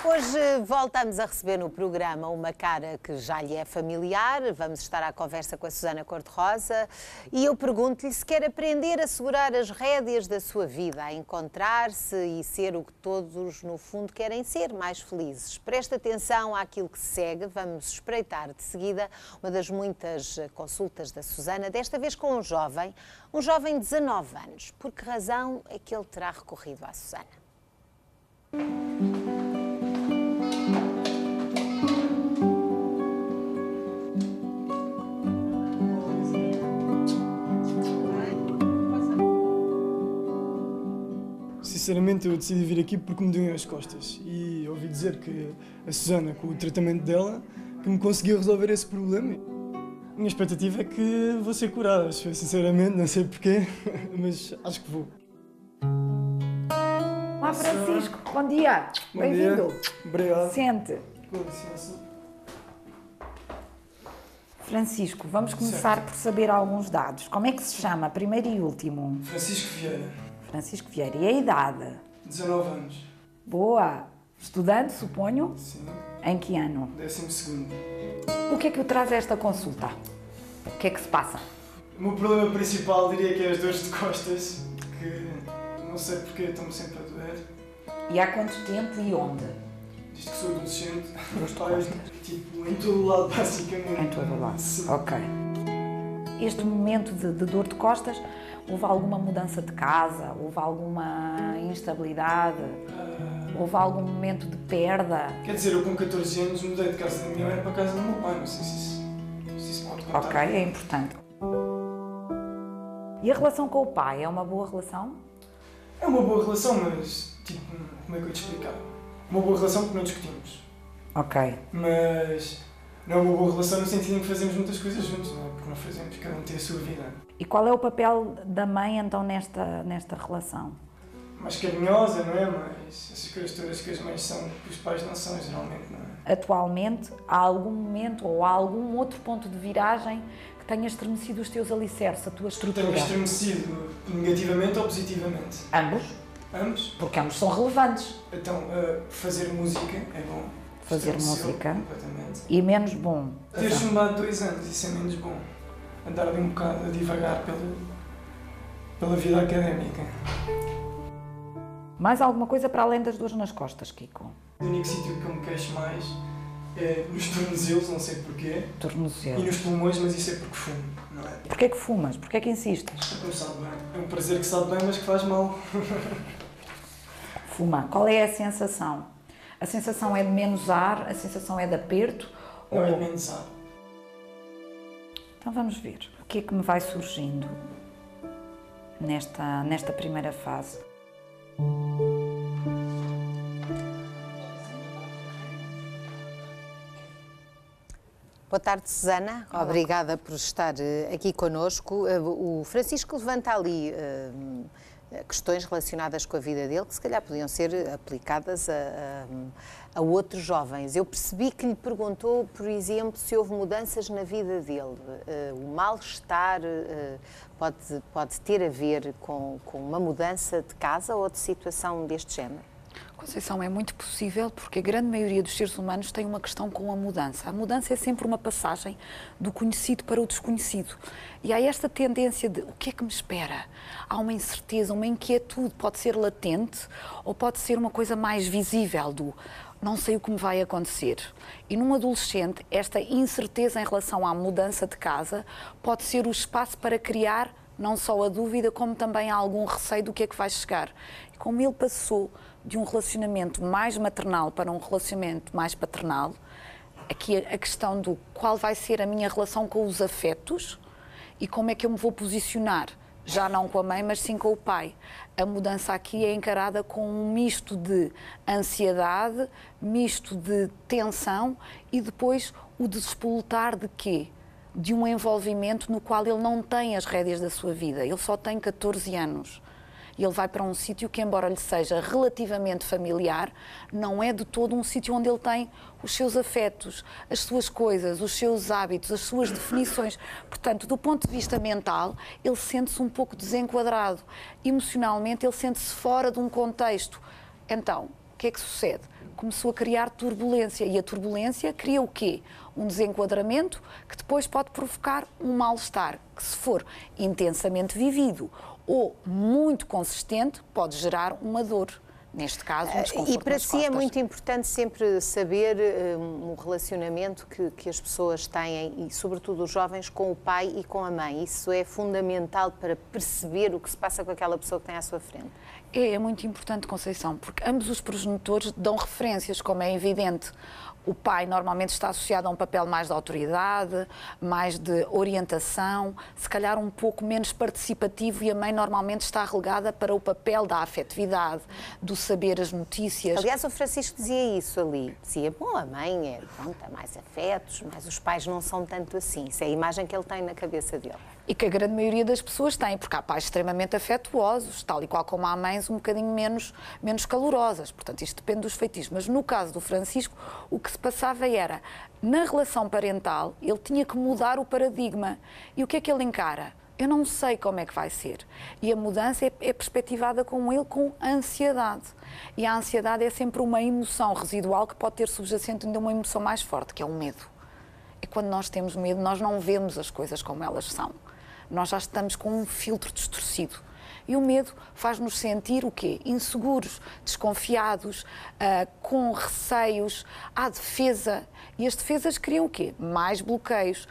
Hoje voltamos a receber no programa uma cara que já lhe é familiar. Vamos estar à conversa com a Susana Cor-de-Rosa e eu pergunto-lhe se quer aprender a segurar as rédeas da sua vida, a encontrar-se e ser o que todos, no fundo, querem ser, mais felizes. Preste atenção àquilo que se segue. Vamos espreitar de seguida uma das muitas consultas da Susana, desta vez com um jovem de 19 anos. Por que razão é que ele terá recorrido à Susana? Sinceramente, eu decidi vir aqui porque me doíam as costas e ouvi dizer que a Susana, com o tratamento dela, que me conseguiu resolver esse problema. A minha expectativa é que vou ser curada, sinceramente, não sei porquê, mas acho que vou. Olá, Francisco, bom dia. Bem-vindo. Obrigado. Sente. Com licença. Francisco, vamos começar por saber alguns dados. Como é que se chama, primeiro e último? Francisco Vieira. Francisco Vieira. E a idade? 19 anos. Boa. Estudante, suponho? Sim. Em que ano? 12º. O que é que o traz a esta consulta? O que é que se passa? O meu problema principal diria que é as dores de costas, que não sei porque estão-me sempre a doer. E há quanto tempo e onde? Desde que sou adolescente, Dores de pais, tipo, em todo o lado, basicamente. Em todo o lado. Sim. Ok. Este momento de dor de costas, houve alguma mudança de casa? Houve alguma instabilidade? Houve algum momento de perda? Quer dizer, eu com 14 anos mudei de casa da minha mãe para a casa do meu pai, não sei se isso pode contar. Ok, é importante. E a relação com o pai é uma boa relação? É uma boa relação, mas, tipo, como é que eu ia te explicar? Uma boa relação porque não discutimos. Ok. Mas não é uma boa relação no sentido em que fazemos muitas coisas juntos, não é? Porque não fazemos, cada um tem a sua vida. E qual é o papel da mãe, então, nesta relação? Mais carinhosa, não é? Mas essas coisas todas que as mães são, que os pais não são, geralmente, não é? Atualmente, há algum momento ou há algum outro ponto de viragem que tenha estremecido os teus alicerces, a tua estrutura? Tenho estremecido negativamente ou positivamente? Ambos? Ambos. Porque ambos são relevantes. Então, fazer música é bom. Fazer Estremeceu música. Completamente. E menos bom. Ter chumbado 2 anos, isso é menos bom. Andar ali um bocado a divagar pela vida académica. Mais alguma coisa para além das dores nas costas, Kiko? O único sítio que eu me queixo mais é nos tornozelos, não sei porquê. Tornozelo. E nos pulmões, mas isso é porque fumo, não é? Porquê que fumas? Porquê que insistes? Porque não sabe bem. É um prazer que sabe bem, mas que faz mal. Fuma. Qual é a sensação? A sensação é de menos ar? A sensação é de aperto? Não é menos ar. Então vamos ver. O que é que me vai surgindo nesta primeira fase? Boa tarde, Susana. Olá. Obrigada por estar aqui connosco. O Francisco levanta ali questões relacionadas com a vida dele que se calhar podiam ser aplicadas a outros jovens. Eu percebi que lhe perguntou, por exemplo, se houve mudanças na vida dele. O mal-estar pode ter a ver com uma mudança de casa ou de situação deste género? Conceição, é muito possível porque a grande maioria dos seres humanos tem uma questão com a mudança. A mudança é sempre uma passagem do conhecido para o desconhecido. E há esta tendência de o que é que me espera? Há uma incerteza, uma inquietude, pode ser latente ou pode ser uma coisa mais visível do não sei o que me vai acontecer. E num adolescente, esta incerteza em relação à mudança de casa pode ser o espaço para criar não só a dúvida, como também algum receio do que é que vai chegar. E como ele passou de um relacionamento mais maternal para um relacionamento mais paternal, aqui a questão do qual vai ser a minha relação com os afetos e como é que eu me vou posicionar, já não com a mãe, mas sim com o pai. A mudança aqui é encarada com um misto de ansiedade, misto de tensão e depois o despolutar de quê? De um envolvimento no qual ele não tem as rédeas da sua vida. Ele só tem 14 anos. E ele vai para um sítio que, embora lhe seja relativamente familiar, não é de todo um sítio onde ele tem os seus afetos, as suas coisas, os seus hábitos, as suas definições. Portanto, do ponto de vista mental, ele sente-se um pouco desenquadrado. Emocionalmente, ele sente-se fora de um contexto. Então, o que é que sucede? Começou a criar turbulência, e a turbulência cria o quê? Um desenquadramento que depois pode provocar um mal-estar, que se for intensamente vivido ou muito consistente, pode gerar uma dor. Neste caso, um desconforto E para nas si costas. é muito importante sempre saber o relacionamento que as pessoas têm, e sobretudo os jovens, com o pai e com a mãe. Isso é fundamental para perceber o que se passa com aquela pessoa que tem à sua frente. É muito importante, Conceição, porque ambos os progenitores dão referências, como é evidente. O pai normalmente está associado a um papel mais de autoridade, mais de orientação, se calhar um pouco menos participativo, e a mãe normalmente está relegada para o papel da afetividade, do saber as notícias. Aliás, o Francisco dizia isso ali. Dizia, bom, a mãe é, pronto, há mais afetos, mas os pais não são tanto assim. Isso é a imagem que ele tem na cabeça dele. E que a grande maioria das pessoas tem, porque há pais extremamente afetuosos, tal e qual como há mães um bocadinho menos calorosas. Portanto, isto depende dos feitiços. Mas no caso do Francisco, o que se passava era, na relação parental, ele tinha que mudar o paradigma. E o que é que ele encara? Eu não sei como é que vai ser. E a mudança é perspectivada com ele com a ansiedade. E a ansiedade é sempre uma emoção residual que pode ter subjacente ainda uma emoção mais forte, que é o medo. E quando nós temos medo, nós não vemos as coisas como elas são. Nós já estamos com um filtro distorcido. E o medo faz-nos sentir o quê? Inseguros, desconfiados, com receios, à defesa. E as defesas criam o quê? Mais bloqueios,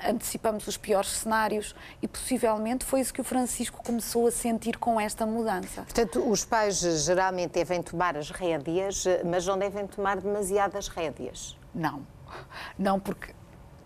antecipamos os piores cenários, e possivelmente foi isso que o Francisco começou a sentir com esta mudança. Portanto, os pais geralmente devem tomar as rédeas, mas não devem tomar demasiadas rédeas. Não, porque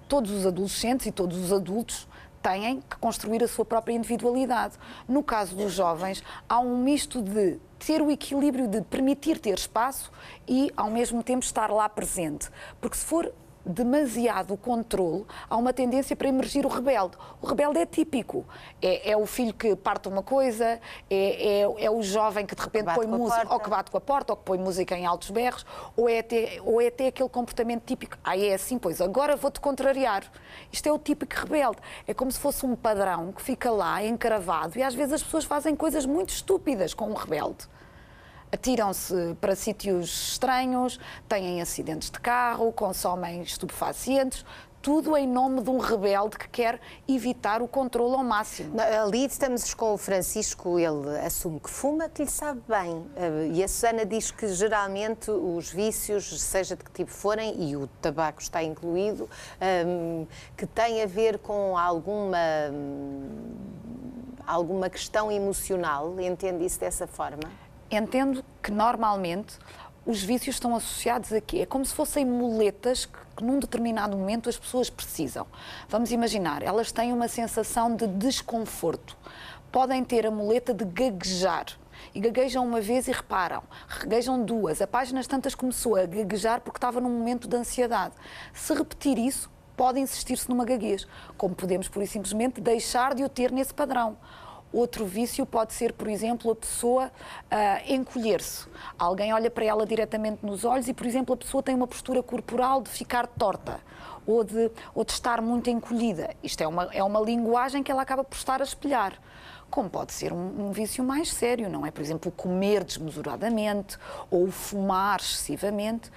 todos os adolescentes e todos os adultos têm que construir a sua própria individualidade. No caso dos jovens, há um misto de ter o equilíbrio de permitir ter espaço e, ao mesmo tempo, estar lá presente. Porque se for demasiado o controle, há uma tendência para emergir o rebelde. O rebelde é típico. É o filho que parte uma coisa, é o jovem que de repente põe música, ou que bate com a porta, ou que põe música em altos berros, ou é até aquele comportamento típico. É assim, pois agora vou-te contrariar. Isto é o típico rebelde. É como se fosse um padrão que fica lá encravado, e às vezes as pessoas fazem coisas muito estúpidas com um rebelde. Atiram-se para sítios estranhos, têm acidentes de carro, consomem estupefacientes, tudo em nome de um rebelde que quer evitar o controle ao máximo. Ali estamos com o Francisco, ele assume que fuma, que lhe sabe bem. E a Susana diz que geralmente os vícios, seja de que tipo forem, e o tabaco está incluído, que tem a ver com alguma questão emocional. Entende isso dessa forma? Entendo que, normalmente, os vícios estão associados a quê? É como se fossem muletas que num determinado momento as pessoas precisam. Vamos imaginar, elas têm uma sensação de desconforto. Podem ter a muleta de gaguejar. E gaguejam uma vez e reparam, reguejam duas. A páginas tantas começou a gaguejar porque estava num momento de ansiedade. Se repetir isso, pode insistir-se numa gaguez. Como podemos, por simplesmente, deixar de o ter nesse padrão. Outro vício pode ser, por exemplo, a pessoa encolher-se. Alguém olha para ela diretamente nos olhos e, por exemplo, a pessoa tem uma postura corporal de ficar torta ou de estar muito encolhida. Isto é uma linguagem que ela acaba por estar a espelhar. Como pode ser um vício mais sério, não é? Por exemplo, o comer desmesuradamente ou o fumar excessivamente.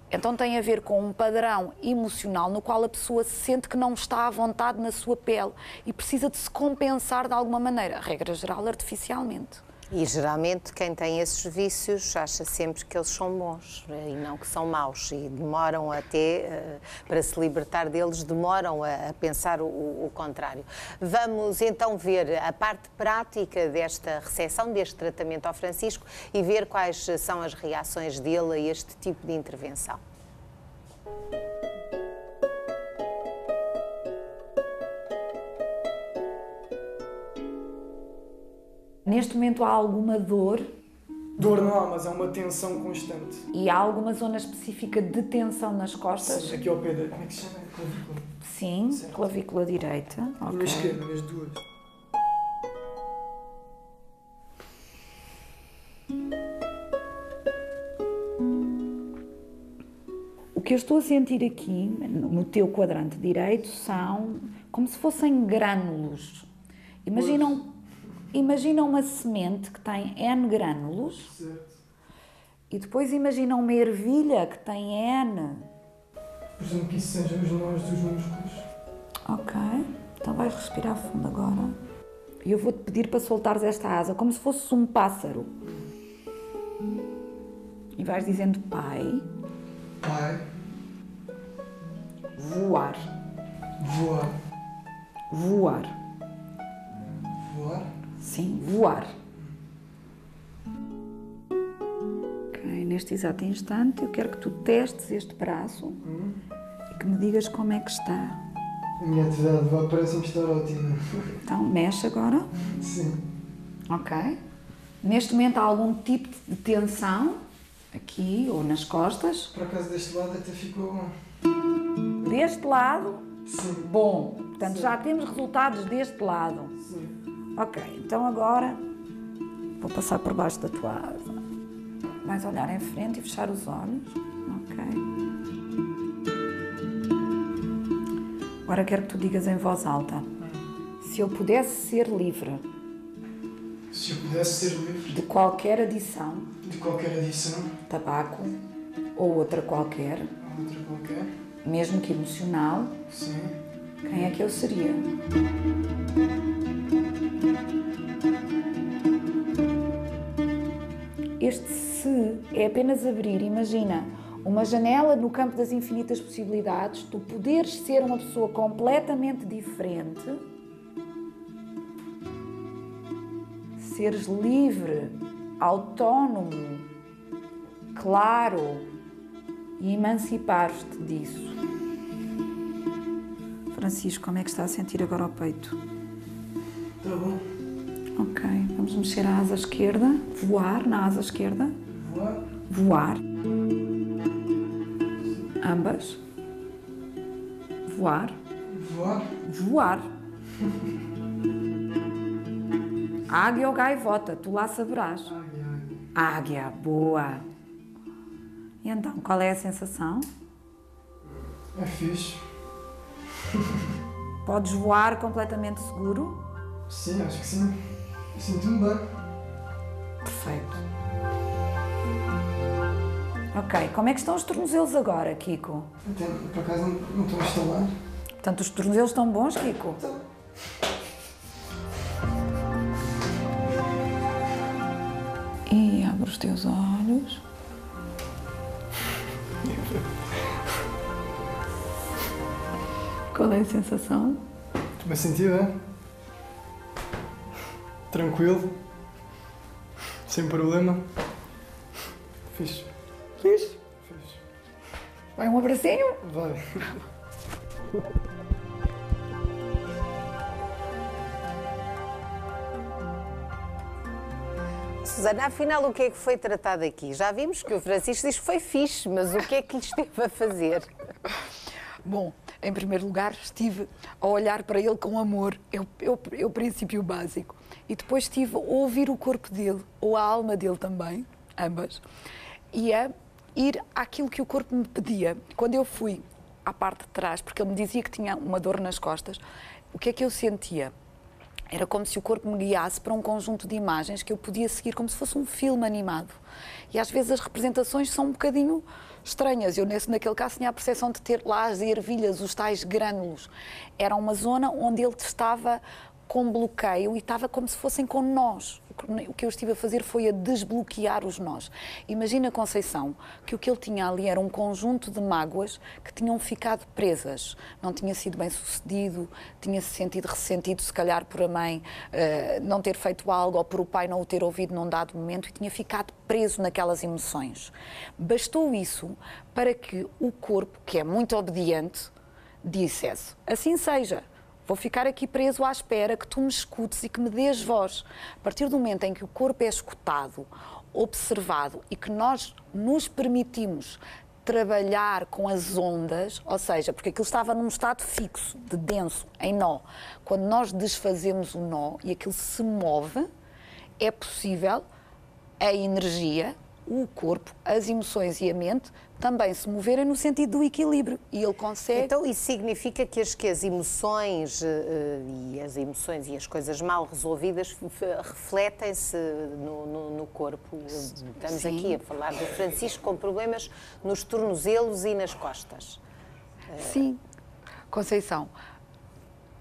Então tem a ver com um padrão emocional no qual a pessoa se sente que não está à vontade na sua pele e precisa de se compensar de alguma maneira, regra geral, artificialmente. E geralmente quem tem esses vícios acha sempre que eles são bons e não que são maus, e demoram até, para se libertar deles, demoram a pensar o contrário. Vamos então ver a parte prática desta recepção, deste tratamento ao Francisco, e ver quais são as reações dele a este tipo de intervenção. Neste momento há alguma dor? Dor não há, mas há uma tensão constante. E há alguma zona específica de tensão nas costas? Sim, aqui ao pé da... Como é que se chama? Clavícula. Sim, certo. Clavícula direita. E na Ok. esquerda, nas duas. O que eu estou a sentir aqui, no teu quadrante direito, são como se fossem grânulos. Imagina uma semente que tem N grânulos Certo. E depois imagina uma ervilha que tem N. Presumo que isso sejam os nós dos músculos. Ok, então vais respirar fundo agora. E eu vou-te pedir para soltares esta asa, como se fosse um pássaro. E vais dizendo pai. Pai. Voar. Voar. Voar. Voar. Sim, voar. Ok, neste exato instante eu quero que tu testes este braço e que me digas como é que está. A minha atividade de voar parece-me estar ótima. Então, mexe agora. Sim. Ok. Neste momento há algum tipo de tensão aqui ou nas costas. Por acaso deste lado até ficou bom. Deste lado, Sim. bom. Portanto, Sim. já temos resultados deste lado. Sim. Ok, então agora vou passar por baixo da tua asa. Vais olhar em frente e fechar os olhos. Ok. Agora quero que tu digas em voz alta. Se eu pudesse ser livre Se eu pudesse ser livre de qualquer adição, de qualquer adição, tabaco ou outra qualquer, ou outra qualquer, mesmo que emocional, sim. quem é que eu seria? Este se é apenas abrir, imagina, uma janela no campo das infinitas possibilidades, tu poderes ser uma pessoa completamente diferente, seres livre, autónomo, claro e emancipar-te disso. Francisco, como é que está a sentir agora o peito? Tá bom. Ok, vamos mexer a asa esquerda, voar na asa esquerda, Voar. voar, ambas, voar, Voar. voar. Águia ou gaivota, tu lá saberás. Águia, boa. E então, qual é a sensação? É fixe. Podes voar completamente seguro? Sim, acho que sim. Sinto-me bem. Perfeito. Ok, como é que estão os tornozelos agora, Kiko? Até, por acaso não estou a instalar. Portanto, os tornozelos estão bons, Kiko? Então, E abre os teus olhos. Qual é a sensação? estou-me a sentir bem. Tranquilo. Sem problema. Fixe. Fixe. Fixe. Vai um abracinho? Vai. Susana, afinal, o que é que foi tratado aqui? Já vimos que o Francisco diz que foi fixe, mas o que é que lhe esteve a fazer? Bom, em primeiro lugar, estive a olhar para ele com amor, é o princípio básico. E depois estive a ouvir o corpo dele, ou a alma dele também, ambas, e a ir àquilo que o corpo me pedia. Quando eu fui à parte de trás, porque ele me dizia que tinha uma dor nas costas, o que é que eu sentia? Era como se o corpo me guiasse para um conjunto de imagens que eu podia seguir como se fosse um filme animado. E às vezes as representações são um bocadinho estranhas. Eu, naquele caso, tinha a percepção de ter lá as ervilhas, os tais grânulos. Era uma zona onde ele estava com bloqueio e estava como se fossem com nós. O que eu estive a fazer foi a desbloquear os nós. Imagina, Conceição, que o que ele tinha ali era um conjunto de mágoas que tinham ficado presas. Não tinha sido bem sucedido, tinha-se sentido ressentido, se calhar, por a mãe não ter feito algo ou por o pai não o ter ouvido num dado momento e tinha ficado preso naquelas emoções. Bastou isso para que o corpo, que é muito obediente, dissesse, assim seja. Vou ficar aqui preso à espera que tu me escutes e que me dês voz. A partir do momento em que o corpo é escutado, observado e que nós nos permitimos trabalhar com as ondas, ou seja, porque aquilo estava num estado fixo, de denso, em nó. Quando nós desfazemos o nó e aquilo se move, é possível a energia o corpo, as emoções e a mente também se moverem no sentido do equilíbrio e ele consegue... Então isso significa que as emoções e as coisas mal resolvidas refletem-se no corpo. Estamos Sim. aqui a falar do Francisco com problemas nos tornozelos e nas costas. Sim. Conceição,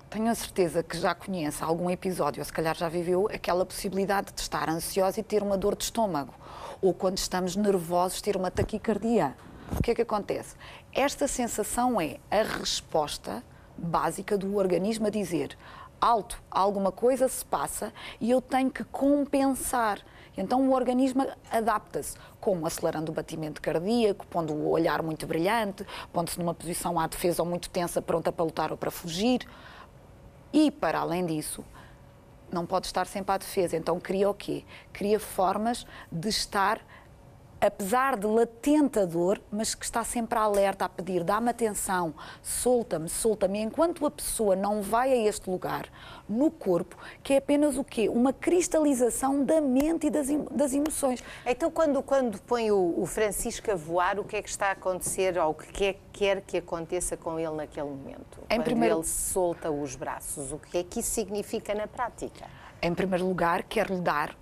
tenho a certeza que já conhece algum episódio, ou se calhar já viveu, aquela possibilidade de estar ansiosa e ter uma dor de estômago. Ou quando estamos nervosos, ter uma taquicardia. O que é que acontece? Esta sensação é a resposta básica do organismo a dizer alto, alguma coisa se passa e eu tenho que compensar. Então o organismo adapta-se, como acelerando o batimento cardíaco, pondo o olhar muito brilhante, pondo-se numa posição à defesa ou muito tensa, pronta para lutar ou para fugir. E, para além disso, não pode estar sempre à defesa. Então cria o quê? Cria formas de estar, apesar de latente a dor, mas que está sempre alerta a pedir, dá-me atenção, solta-me, solta-me. Enquanto a pessoa não vai a este lugar, no corpo, que é apenas o quê? Uma cristalização da mente e das emoções. Então, quando põe o Francisco a voar, o que é que está a acontecer ou o que é que quer que aconteça com ele naquele momento? Quando ele solta os braços, o que é que isso significa na prática? Em primeiro lugar, quer-lhe dar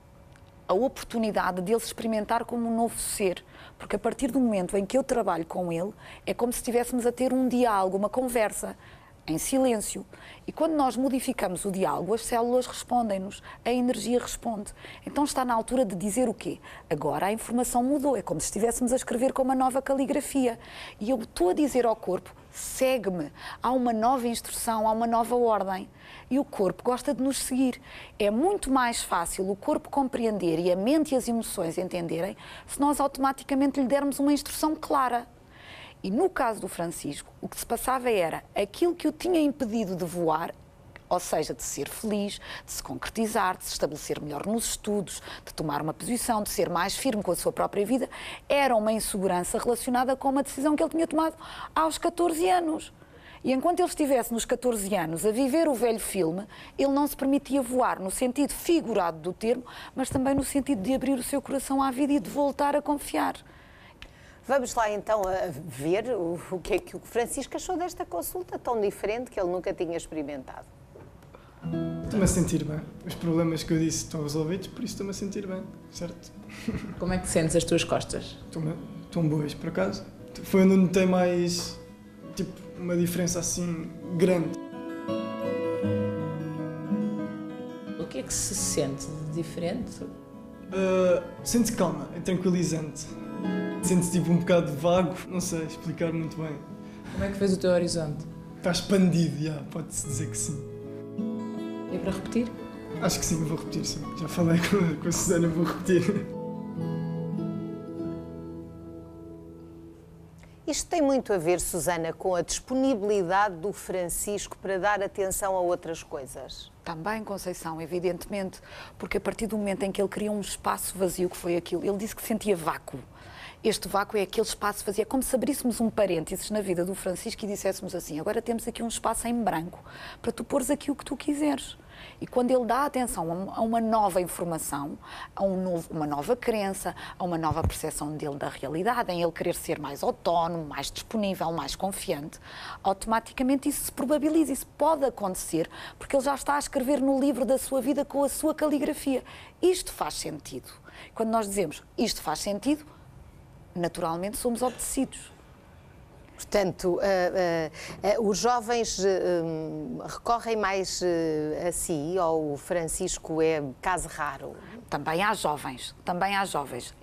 a oportunidade de ele se experimentar como um novo ser, porque a partir do momento em que eu trabalho com ele, é como se estivéssemos a ter um diálogo, uma conversa, em silêncio. E quando nós modificamos o diálogo, as células respondem-nos, a energia responde. Então está na altura de dizer o quê? Agora a informação mudou, é como se estivéssemos a escrever com uma nova caligrafia. E eu estou a dizer ao corpo, segue-me, há uma nova instrução, há uma nova ordem. E o corpo gosta de nos seguir. É muito mais fácil o corpo compreender e a mente e as emoções entenderem se nós automaticamente lhe dermos uma instrução clara. E no caso do Francisco, o que se passava era aquilo que o tinha impedido de voar, ou seja, de ser feliz, de se concretizar, de se estabelecer melhor nos estudos, de tomar uma posição, de ser mais firme com a sua própria vida, era uma insegurança relacionada com uma decisão que ele tinha tomado aos 14 anos. E enquanto ele estivesse nos 14 anos a viver o velho filme, ele não se permitia voar no sentido figurado do termo, mas também no sentido de abrir o seu coração à vida e de voltar a confiar. Vamos lá então a ver o que é que o Francisco achou desta consulta tão diferente que ele nunca tinha experimentado. Estou-me a sentir bem. Os problemas que eu disse estão resolvidos, por isso estou-me a sentir bem, certo? Como é que sentes as tuas costas? Estão boas, por acaso. Foi onde notei mais, uma diferença assim grande. O que é que se sente de diferente? Sente-se calma, é tranquilizante. Sente-se um bocado vago, não sei explicar muito bem. Como é que fez o teu horizonte? Está expandido, pode-se dizer que sim. É para repetir? Acho que sim, eu vou repetir, sim. Já falei com a Susana, vou repetir. Isto tem muito a ver, Susana, com a disponibilidade do Francisco para dar atenção a outras coisas. Também, Conceição, evidentemente, porque a partir do momento em que ele criou um espaço vazio, que foi aquilo, ele disse que sentia vácuo. Este vácuo é aquele espaço vazio, é como se abríssemos um parênteses na vida do Francisco e disséssemos assim, agora temos aqui um espaço em branco para tu pôres aqui o que tu quiseres. E quando ele dá atenção a uma nova informação, uma nova crença, a uma nova percepção dele da realidade, em ele querer ser mais autónomo, mais disponível, mais confiante, automaticamente isso se probabiliza, isso pode acontecer, porque ele já está a escrever no livro da sua vida com a sua caligrafia. Isto faz sentido. Quando nós dizemos isto faz sentido, naturalmente somos obedecidos. Portanto, os jovens recorrem mais a si, ou o Francisco é caso raro? Também há jovens.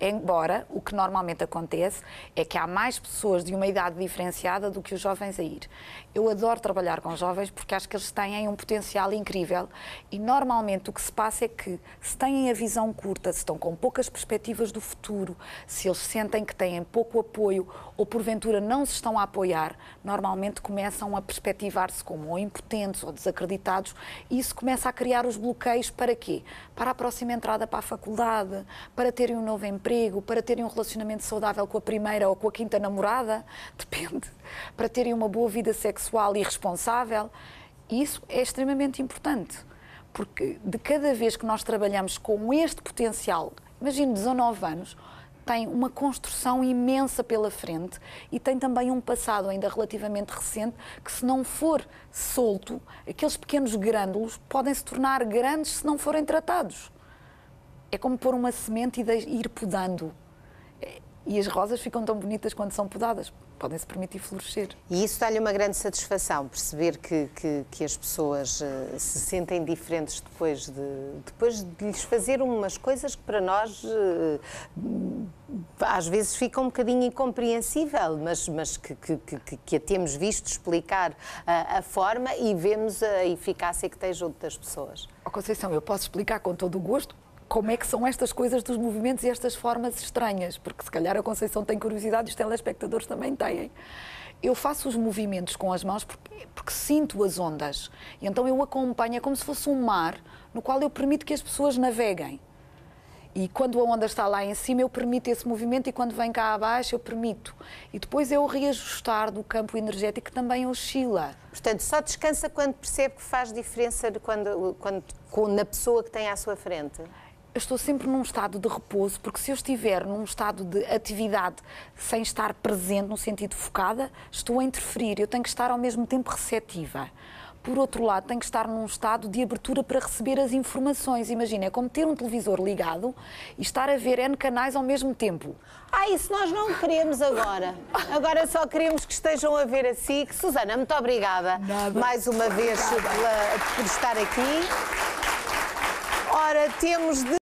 Embora o que normalmente acontece é que há mais pessoas de uma idade diferenciada do que os jovens a ir. Eu adoro trabalhar com jovens porque acho que eles têm um potencial incrível e normalmente o que se passa é que se têm a visão curta, se estão com poucas perspectivas do futuro, se eles sentem que têm pouco apoio ou porventura não se estão a apoiar, normalmente começam a perspectivar-se como ou impotentes ou desacreditados e isso começa a criar os bloqueios para quê? Para a próxima entrada para a faculdade, para terem um novo emprego, para terem um relacionamento saudável com a primeira ou com a quinta namorada, depende, para terem uma boa vida sexual e responsável. E isso é extremamente importante, porque de cada vez que nós trabalhamos com este potencial, imagine 19 anos, tem uma construção imensa pela frente e tem também um passado ainda relativamente recente que, se não for solto, aqueles pequenos grânulos podem se tornar grandes se não forem tratados. É como pôr uma semente e ir podando. E as rosas ficam tão bonitas quando são podadas. Podem-se permitir florescer. E isso dá-lhe uma grande satisfação, perceber que as pessoas se sentem diferentes depois de lhes fazer umas coisas que para nós às vezes fica um bocadinho incompreensível, mas que a temos visto explicar a forma e vemos a eficácia que tem junto das pessoas. Conceição, eu posso explicar com todo o gosto como é que são estas coisas dos movimentos e estas formas estranhas, porque se calhar a Conceição tem curiosidade e os telespectadores também têm. Eu faço os movimentos com as mãos porque sinto as ondas. E então eu acompanho, é como se fosse um mar no qual eu permito que as pessoas naveguem. E quando a onda está lá em cima, eu permito esse movimento, e quando vem cá abaixo, eu permito. E depois é o reajustar do campo energético que também oscila. Portanto, só descansa quando percebe que faz diferença na pessoa que tem à sua frente? Eu estou sempre num estado de repouso, porque se eu estiver num estado de atividade sem estar presente, no sentido focada, estou a interferir. Eu tenho que estar ao mesmo tempo receptiva. Por outro lado, tenho que estar num estado de abertura para receber as informações. Imagina, é como ter um televisor ligado e estar a ver N canais ao mesmo tempo. Isso nós não queremos agora. Agora só queremos que estejam a ver a SIC. Susana, muito obrigada mais uma vez por estar aqui. Ora, temos de